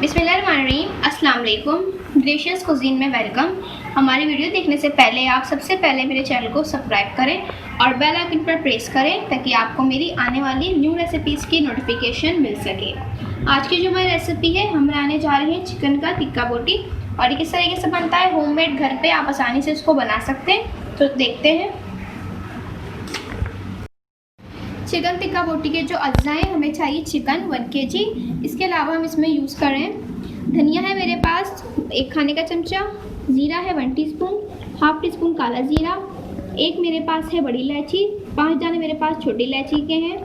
बिस्मिल्लाहिर्रहमानिर्रहीम, अस्सलाम वालेकुम। ग्रेशियस कुजीन में वेलकम। हमारी वीडियो देखने से पहले आप सबसे पहले मेरे चैनल को सब्सक्राइब करें और बेल आइकन पर प्रेस करें ताकि आपको मेरी आने वाली न्यू रेसिपीज़ की नोटिफिकेशन मिल सके। आज की जो हमारी रेसिपी है, हम बनाने जा रहे हैं चिकन का टिक्का बोटी। और ये किस तरीके से बनता है होममेड, घर पे आप आसानी से इसको बना सकते हैं। तो देखते हैं। चिकन टिक्का बोटी के जो अज्जा हैं, हमें चाहिए चिकन 1 kg। इसके अलावा हम इसमें यूज़ करें धनिया है मेरे पास 1 खाने का चमचा, ज़ीरा है 1 टीस्पून, हाफ टी स्पून काला ज़ीरा, एक मेरे पास है बड़ी इलायची, 5 दाने मेरे पास छोटी इलायची के हैं,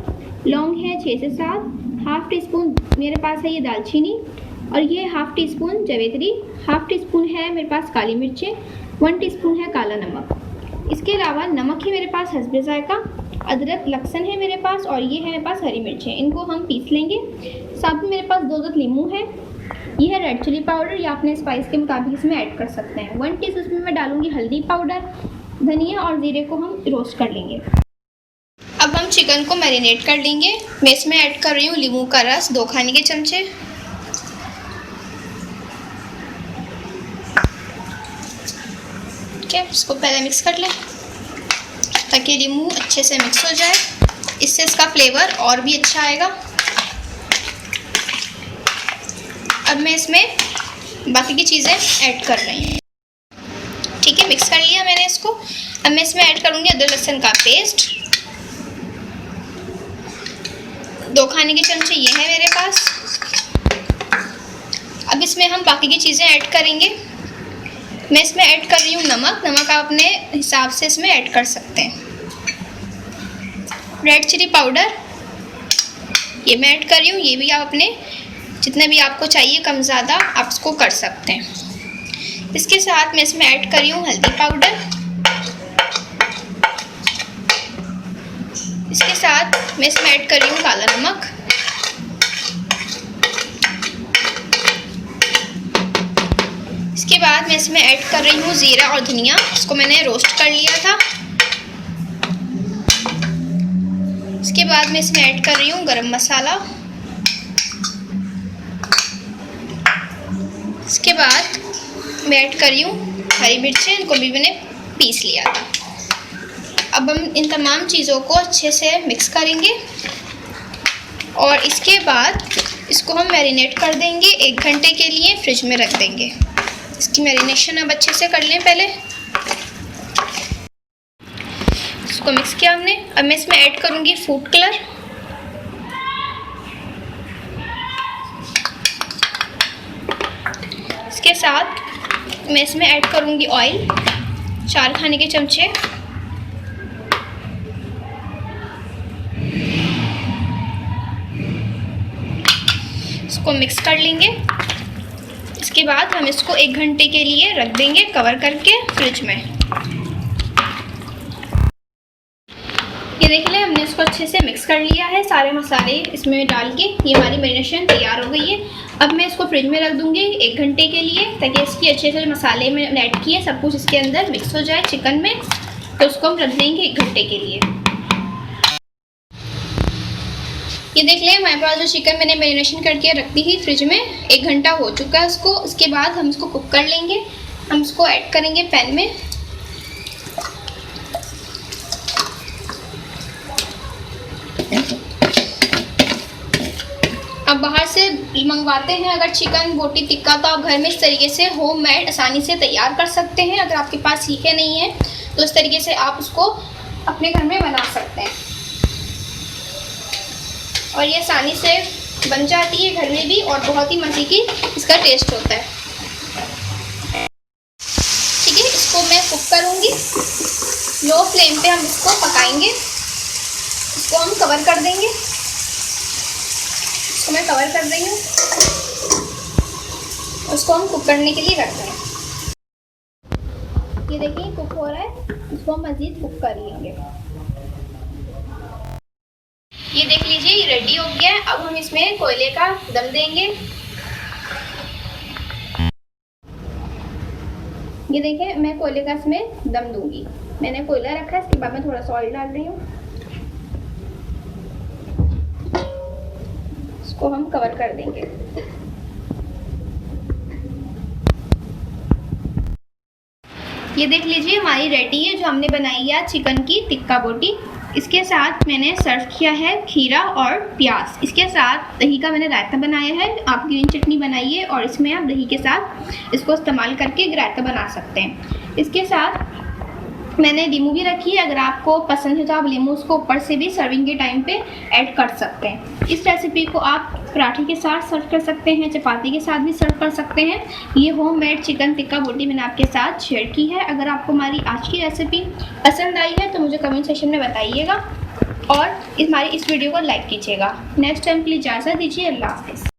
लौंग है 6 से 7, हाफ टी स्पून मेरे पास है ये दालचीनी, और ये हाफ टी स्पून जवेत्री, हाफ टी स्पून है मेरे पास काली मिर्चें, 1 टीस्पून है काला नमक। इसके अलावा नमक है मेरे पास हस्बे ज़ायका, अदरक लहसुन है मेरे पास, और ये है मेरे पास हरी मिर्चें। इनको हम पीस लेंगे। साथ में मेरे पास 2 लीमू है। ये है रेड चिली पाउडर, या अपने स्पाइस के मुताबिक इसमें ऐड कर सकते हैं। 1 टीस्पून में डालूंगी हल्दी पाउडर। धनिया और ज़ीरे को हम रोस्ट कर लेंगे। अब हम चिकन को मैरिनेट कर लेंगे। मैं इसमें ऐड कर रही हूँ लीमू का रस 2 खाने के चमचे। ठीक है, इसको पहले मिक्स कर लें ताकि लीमू अच्छे से मिक्स हो जाए। इससे इसका फ्लेवर और भी अच्छा आएगा। अब मैं इसमें बाकी की चीज़ें ऐड कर रही हूँ। ठीक है, मिक्स कर लिया मैंने इसको। अब मैं इसमें ऐड करूँगी अदरक लहसुन का पेस्ट 2 खाने के चमचे, ये है मेरे पास। अब इसमें हम बाकी की चीज़ें ऐड करेंगे। मैं इसमें ऐड कर रही हूँ नमक आप अपने हिसाब से इसमें ऐड कर सकते हैं। रेड चिली पाउडर ये मैं ऐड कर रही हूँ। ये भी आप अपने जितने भी आपको चाहिए कम ज़्यादा आप इसको कर सकते हैं। इसके साथ मैं इसमें ऐड कर रही हूँ हल्दी पाउडर। इसके साथ मैं इसमें ऐड कर रही हूँ काला नमक। इसके बाद मैं इसमें ऐड कर रही हूँ ज़ीरा और धनिया। इसको मैंने रोस्ट कर लिया था। इसके बाद मैं इसमें ऐड कर रही हूँ गरम मसाला। इसके बाद मैं ऐड कर रही हूँ हरी मिर्चें, इनको भी मैंने पीस लिया था। अब हम इन तमाम चीज़ों को अच्छे से मिक्स करेंगे और इसके बाद इसको हम मैरिनेट कर देंगे। 1 घंटे के लिए फ्रिज में रख देंगे। इसकी मैरिनेशन अब अच्छे से कर लें पहले। इसको मिक्स किया हमने। अब मैं इसमें ऐड करूँगी फूड कलर। इसके साथ मैं इसमें ऐड करूँगी ऑयल 4 खाने के चमचे। इसको मिक्स कर लेंगे। इसके बाद हम इसको 1 घंटे के लिए रख देंगे कवर करके फ्रिज में। ये देख लें, हमने इसको अच्छे से मिक्स कर लिया है। सारे मसाले इसमें डाल के ये हमारी मैरिनेशन तैयार हो गई है। अब मैं इसको फ्रिज में रख दूंगी 1 घंटे के लिए ताकि इसकी अच्छे से मसाले में ऐड किए सब कुछ इसके अंदर मिक्स हो जाए चिकन में। तो उसको हम रख देंगे 1 घंटे के लिए। ये देख लें, हमारे पास जो चिकन मैंने मैरिनेशन करके रख दी थी फ्रिज में 1 घंटा हो चुका है उसको। इसके बाद हम इसको कुक कर लेंगे। हम इसको ऐड करेंगे पैन में। अब बाहर से मंगवाते हैं अगर चिकन बोटी टिक्का, तो आप घर में इस तरीके से होममेड आसानी से तैयार कर सकते हैं। अगर आपके पास सीखे नहीं है तो इस तरीके से आप उसको अपने घर में बना सकते हैं और ये आसानी से बन जाती है घर में भी, और बहुत ही मज़े की इसका टेस्ट होता है। ठीक है, इसको मैं कुक करूँगी। लो फ्लेम पे हम इसको पकाएंगे। इसको हम कवर कर देंगे। इसको मैं कवर कर रही हूँ। उसको हम कुक करने के लिए रख दें। ये देखिए कुक हो रहा है। इसको हम मज़ीद कुक कर लेंगे। ये देख लीजिए, ये रेडी हो गया है। अब हम इसमें कोयले का दम देंगे। ये देखिए, मैं कोयले का इसमें दम दूंगी। मैंने कोयला रखा है। इसके बाद मैं थोड़ा सा ऑयल डाल रही हूँ। इसको हम कवर कर देंगे। ये देख लीजिए हमारी रेडी है जो हमने बनाई है चिकन की टिक्का बोटी। इसके साथ मैंने सर्व किया है खीरा और प्याज। इसके साथ दही का मैंने रायता बनाया है। आप ग्रीन चटनी बनाइए और इसमें आप दही के साथ इसको इस्तेमाल करके रायता बना सकते हैं। इसके साथ मैंने नींबू भी रखी है, अगर आपको पसंद है तो आप नींबू उसको ऊपर से भी सर्विंग के टाइम पे ऐड कर सकते हैं। इस रेसिपी को आप पराठे के साथ सर्व कर सकते हैं, चपाती के साथ भी सर्व कर सकते हैं। ये होममेड चिकन टिक्का बोटी मैंने आपके साथ शेयर की है। अगर आपको हमारी आज की रेसिपी पसंद आई है तो मुझे कमेंट सेक्शन में बताइएगा और हमारी इस वीडियो को लाइक कीजिएगा। नेक्स्ट टाइम के लिए इजाज़त दीजिए। अल्लाह हाफ़िज़।